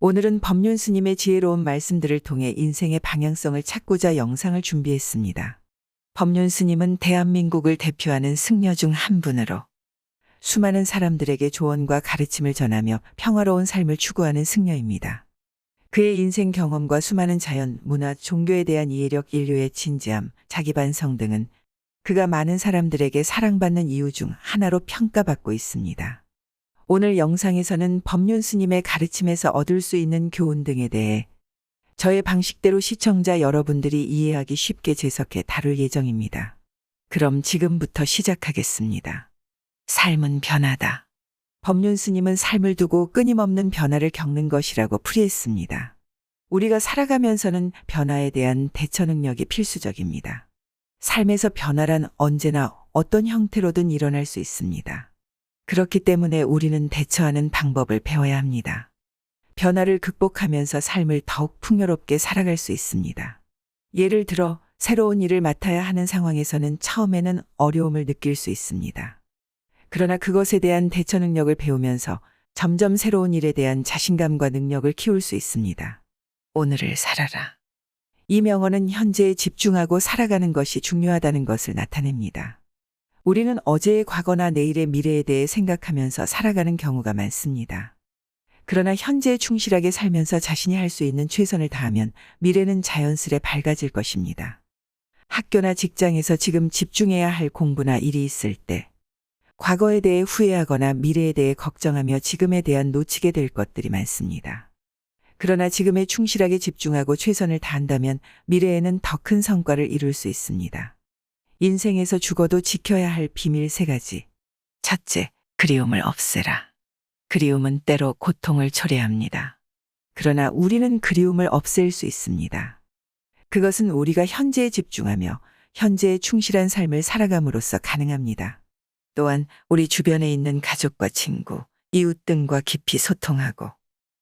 오늘은 법륜 스님의 지혜로운 말씀들을 통해 인생의 방향성을 찾고자 영상을 준비했습니다. 법륜 스님은 대한민국을 대표하는 승려 중 한 분으로 수많은 사람들에게 조언과 가르침을 전하며 평화로운 삶을 추구하는 승려입니다. 그의 인생 경험과 수많은 자연, 문화, 종교에 대한 이해력, 인류의 진지함, 자기반성 등은 그가 많은 사람들에게 사랑받는 이유 중 하나로 평가받고 있습니다. 오늘 영상에서는 법륜 스님의 가르침에서 얻을 수 있는 교훈 등에 대해 저의 방식대로 시청자 여러분들이 이해하기 쉽게 재석해 다룰 예정입니다. 그럼 지금부터 시작하겠습니다. 삶은 변화다. 법륜 스님은 삶을 두고 끊임없는 변화를 겪는 것이라고 풀이했습니다. 우리가 살아가면서는 변화에 대한 대처 능력이 필수적입니다. 삶에서 변화란 언제나 어떤 형태로든 일어날 수 있습니다. 그렇기 때문에 우리는 대처하는 방법을 배워야 합니다. 변화를 극복하면서 삶을 더욱 풍요롭게 살아갈 수 있습니다. 예를 들어 새로운 일을 맡아야 하는 상황에서는 처음에는 어려움을 느낄 수 있습니다. 그러나 그것에 대한 대처 능력을 배우면서 점점 새로운 일에 대한 자신감과 능력을 키울 수 있습니다. 오늘을 살아라. 이 명언은 현재에 집중하고 살아가는 것이 중요하다는 것을 나타냅니다. 우리는 어제의 과거나 내일의 미래에 대해 생각하면서 살아가는 경우가 많습니다. 그러나 현재에 충실하게 살면서 자신이 할 수 있는 최선을 다하면 미래는 자연스레 밝아질 것입니다. 학교나 직장에서 지금 집중해야 할 공부나 일이 있을 때 과거에 대해 후회하거나 미래에 대해 걱정하며 지금에 대한 놓치게 될 것들이 많습니다. 그러나 지금에 충실하게 집중하고 최선을 다한다면 미래에는 더 큰 성과를 이룰 수 있습니다. 인생에서 죽어도 지켜야 할 비밀 3가지. 첫째, 그리움을 없애라. 그리움은 때로 고통을 초래합니다. 그러나 우리는 그리움을 없앨 수 있습니다. 그것은 우리가 현재에 집중하며 현재에 충실한 삶을 살아감으로써 가능합니다. 또한 우리 주변에 있는 가족과 친구, 이웃 등과 깊이 소통하고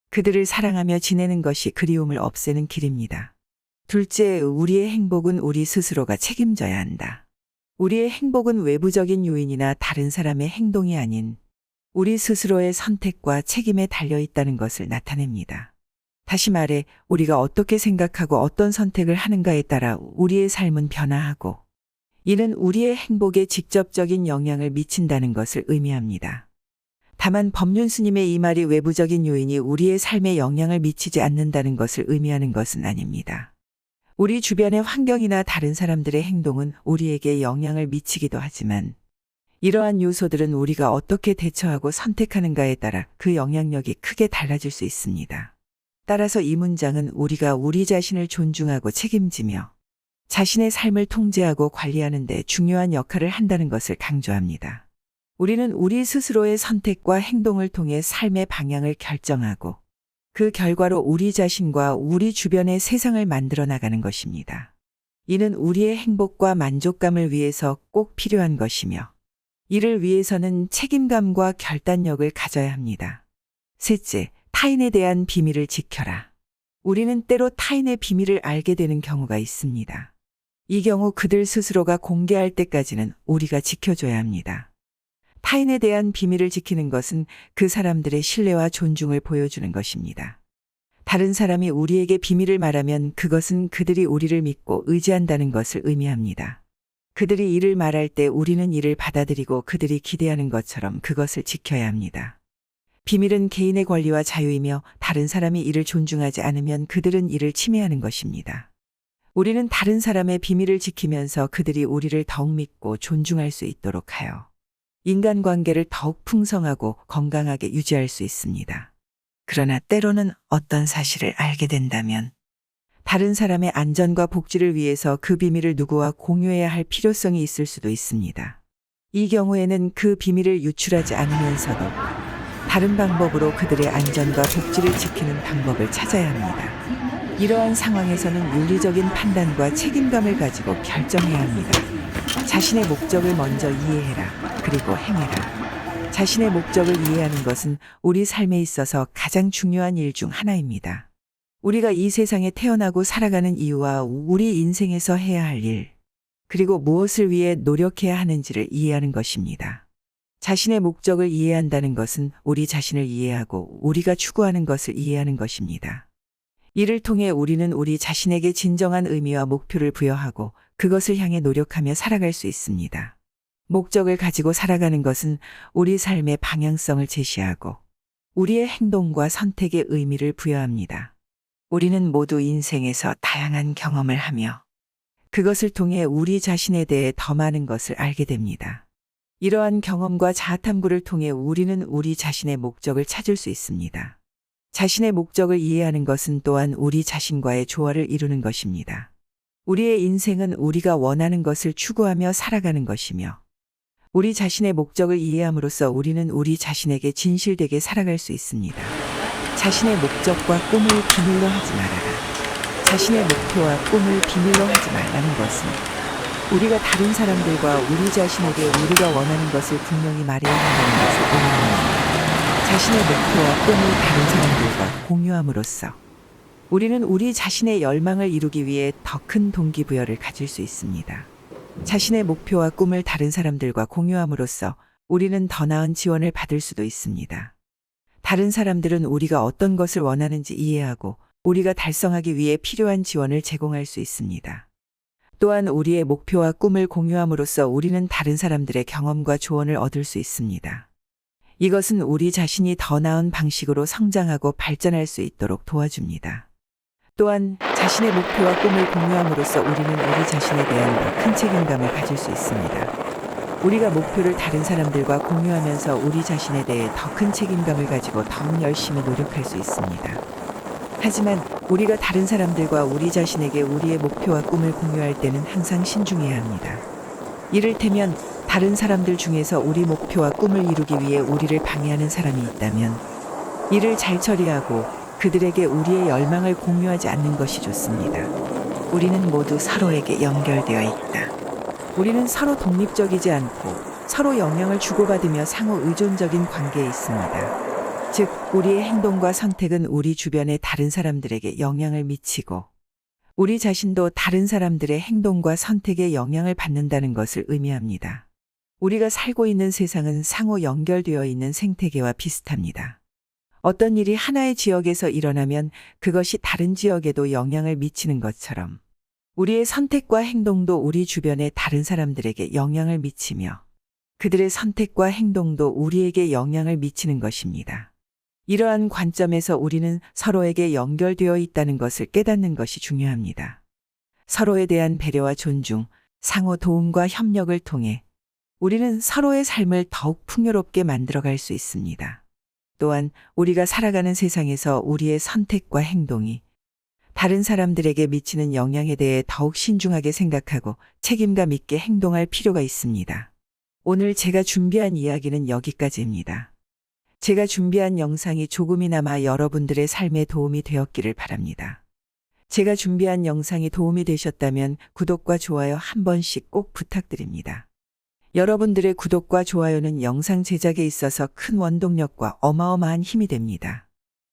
그들을 사랑하며 지내는 것이 그리움을 없애는 길입니다. 둘째, 우리의 행복은 우리 스스로가 책임져야 한다. 우리의 행복은 외부적인 요인이나 다른 사람의 행동이 아닌 우리 스스로의 선택과 책임에 달려 있다는 것을 나타냅니다. 다시 말해 우리가 어떻게 생각하고 어떤 선택을 하는가에 따라 우리의 삶은 변화하고 이는 우리의 행복에 직접적인 영향을 미친다는 것을 의미합니다. 다만 법륜 스님의 이 말이 외부적인 요인이 우리의 삶에 영향을 미치지 않는다는 것을 의미하는 것은 아닙니다. 우리 주변의 환경이나 다른 사람들의 행동은 우리에게 영향을 미치기도 하지만 이러한 요소들은 우리가 어떻게 대처하고 선택하는가에 따라 그 영향력이 크게 달라질 수 있습니다. 따라서 이 문장은 우리가 우리 자신을 존중하고 책임지며 자신의 삶을 통제하고 관리하는 데 중요한 역할을 한다는 것을 강조합니다. 우리는 우리 스스로의 선택과 행동을 통해 삶의 방향을 결정하고 그 결과로 우리 자신과 우리 주변의 세상을 만들어 나가는 것입니다. 이는 우리의 행복과 만족감을 위해서 꼭 필요한 것이며 이를 위해서는 책임감과 결단력을 가져야 합니다. 셋째, 타인에 대한 비밀을 지켜라. 우리는 때로 타인의 비밀을 알게 되는 경우가 있습니다. 이 경우 그들 스스로가 공개할 때까지는 우리가 지켜줘야 합니다. 타인에 대한 비밀을 지키는 것은 그 사람들의 신뢰와 존중을 보여주는 것입니다. 다른 사람이 우리에게 비밀을 말하면 그것은 그들이 우리를 믿고 의지한다는 것을 의미합니다. 그들이 이를 말할 때 우리는 이를 받아들이고 그들이 기대하는 것처럼 그것을 지켜야 합니다. 비밀은 개인의 권리와 자유이며 다른 사람이 이를 존중하지 않으면 그들은 이를 침해하는 것입니다. 우리는 다른 사람의 비밀을 지키면서 그들이 우리를 더욱 믿고 존중할 수 있도록 하여 인간관계를 더욱 풍성하고 건강하게 유지할 수 있습니다. 그러나 때로는 어떤 사실을 알게 된다면 다른 사람의 안전과 복지를 위해서 그 비밀을 누구와 공유해야 할 필요성이 있을 수도 있습니다. 이 경우에는 그 비밀을 유출하지 않으면서도 다른 방법으로 그들의 안전과 복지를 지키는 방법을 찾아야 합니다. 이러한 상황에서는 윤리적인 판단과 책임감을 가지고 결정해야 합니다. 자신의 목적을 먼저 이해해라. 그리고 행해라. 자신의 목적을 이해하는 것은 우리 삶에 있어서 가장 중요한 일 중 하나입니다. 우리가 이 세상에 태어나고 살아가는 이유와 우리 인생에서 해야 할 일, 그리고 무엇을 위해 노력해야 하는지를 이해하는 것입니다. 자신의 목적을 이해한다는 것은 우리 자신을 이해하고 우리가 추구하는 것을 이해하는 것입니다. 이를 통해 우리는 우리 자신에게 진정한 의미와 목표를 부여하고 그것을 향해 노력하며 살아갈 수 있습니다. 목적을 가지고 살아가는 것은 우리 삶의 방향성을 제시하고 우리의 행동과 선택에 의미를 부여합니다. 우리는 모두 인생에서 다양한 경험을 하며 그것을 통해 우리 자신에 대해 더 많은 것을 알게 됩니다. 이러한 경험과 자아탐구를 통해 우리는 우리 자신의 목적을 찾을 수 있습니다. 자신의 목적을 이해하는 것은 또한 우리 자신과의 조화를 이루는 것입니다. 우리의 인생은 우리가 원하는 것을 추구하며 살아가는 것이며 우리 자신의 목적을 이해함으로써 우리는 우리 자신에게 진실되게 살아갈 수 있습니다. 자신의 목적과 꿈을 비밀로 하지 말아라. 자신의 목표와 꿈을 비밀로 하지 말라는 것은 우리가 다른 사람들과 우리 자신에게 우리가 원하는 것을 분명히 말해야 한다는 것을 의미합니다. 자신의 목표와 꿈을 다른 사람들과 공유함으로써 우리는 우리 자신의 열망을 이루기 위해 더 큰 동기부여를 가질 수 있습니다. 자신의 목표와 꿈을 다른 사람들과 공유함으로써 우리는 더 나은 지원을 받을 수도 있습니다. 다른 사람들은 우리가 어떤 것을 원하는지 이해하고 우리가 달성하기 위해 필요한 지원을 제공할 수 있습니다. 또한 우리의 목표와 꿈을 공유함으로써 우리는 다른 사람들의 경험과 조언을 얻을 수 있습니다. 이것은 우리 자신이 더 나은 방식으로 성장하고 발전할 수 있도록 도와줍니다. 또한 자신의 목표와 꿈을 공유함으로써 우리는 우리 자신에 대한 더 큰 책임감을 가질 수 있습니다. 우리가 목표를 다른 사람들과 공유하면서 우리 자신에 대해 더 큰 책임감을 가지고 더욱 열심히 노력할 수 있습니다. 하지만 우리가 다른 사람들과 우리 자신에게 우리의 목표와 꿈을 공유할 때는 항상 신중해야 합니다. 이를테면 다른 사람들 중에서 우리 목표와 꿈을 이루기 위해 우리를 방해하는 사람이 있다면 이를 잘 처리하고 그들에게 우리의 열망을 공유하지 않는 것이 좋습니다. 우리는 모두 서로에게 연결되어 있다. 우리는 서로 독립적이지 않고 서로 영향을 주고받으며 상호 의존적인 관계에 있습니다. 즉, 우리의 행동과 선택은 우리 주변의 다른 사람들에게 영향을 미치고 우리 자신도 다른 사람들의 행동과 선택에 영향을 받는다는 것을 의미합니다. 우리가 살고 있는 세상은 상호 연결되어 있는 생태계와 비슷합니다. 어떤 일이 하나의 지역에서 일어나면 그것이 다른 지역에도 영향을 미치는 것처럼 우리의 선택과 행동도 우리 주변의 다른 사람들에게 영향을 미치며 그들의 선택과 행동도 우리에게 영향을 미치는 것입니다. 이러한 관점에서 우리는 서로에게 연결되어 있다는 것을 깨닫는 것이 중요합니다. 서로에 대한 배려와 존중, 상호 도움과 협력을 통해 우리는 서로의 삶을 더욱 풍요롭게 만들어갈 수 있습니다. 또한 우리가 살아가는 세상에서 우리의 선택과 행동이 다른 사람들에게 미치는 영향에 대해 더욱 신중하게 생각하고 책임감 있게 행동할 필요가 있습니다. 오늘 제가 준비한 이야기는 여기까지입니다. 제가 준비한 영상이 조금이나마 여러분들의 삶에 도움이 되었기를 바랍니다. 제가 준비한 영상이 도움이 되셨다면 구독과 좋아요 한 번씩 꼭 부탁드립니다. 여러분들의 구독과 좋아요는 영상 제작에 있어서 큰 원동력과 어마어마한 힘이 됩니다.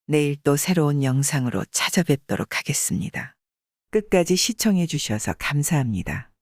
내일 또 새로운 영상으로 찾아뵙도록 하겠습니다. 끝까지 시청해 주셔서 감사합니다.